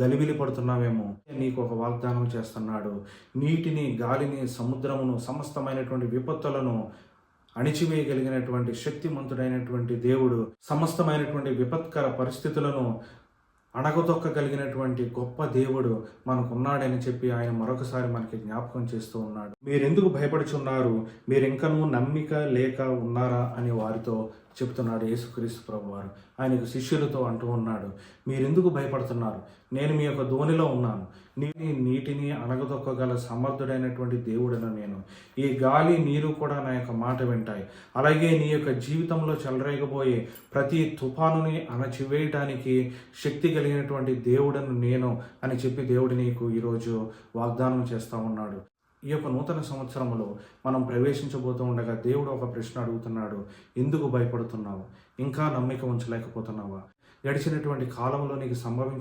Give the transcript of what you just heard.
గలిబిలి పడుతున్నావేమో. నీకు ఒక వాగ్దానం చేస్తున్నాడు. నీటిని, గాలిని, సముద్రమును, సమస్తమైనటువంటి విపత్తులను అణిచివేయగలిగినటువంటి శక్తిమంతుడైనటువంటి దేవుడు, సమస్తమైనటువంటి విపత్కర పరిస్థితులను అణగదొక్కగలిగినటువంటి గొప్ప దేవుడు మనకున్నాడని చెప్పి ఆయన మరొకసారి మనకి జ్ఞాపకం చేస్తూ ఉన్నాడు. మీరెందుకు భయపడుచున్నారు? మీరింకనూ నమ్మిక లేక ఉన్నారా అని వారితో చెప్తున్నాడు యేసుక్రీస్తు ప్రభువారు. ఆయనకు శిష్యులతో అంటూ ఉన్నాడు, మీరెందుకు భయపడుతున్నారు? నేను మీ యొక్క ధోనిలో ఉన్నాను. నీటిని అణగదొక్కగల సమర్థుడైనటువంటి దేవుడను నేను. ఈ గాలి, నీరు కూడా నా యొక్క మాట వింటాయి. అలాగే నీ యొక్క జీవితంలో చెలరేగబోయే ప్రతి తుఫానుని అణచివేయడానికి శక్తి కలిగినటువంటి దేవుడను నేను అని చెప్పి దేవుడు నీకు ఈరోజు వాగ్దానం చేస్తూ ఉన్నాడు. ఈ యొక్క నూతన సంవత్సరంలో మనం ప్రవేశించబోతూ ఉండగా దేవుడు ఒక ప్రశ్న అడుగుతున్నాడు. ఎందుకు భయపడుతున్నావు? ఇంకా నమ్మిక ఉంచలేకపోతున్నావా? గడిచినటువంటి కాలంలో నీకు సంభవించిన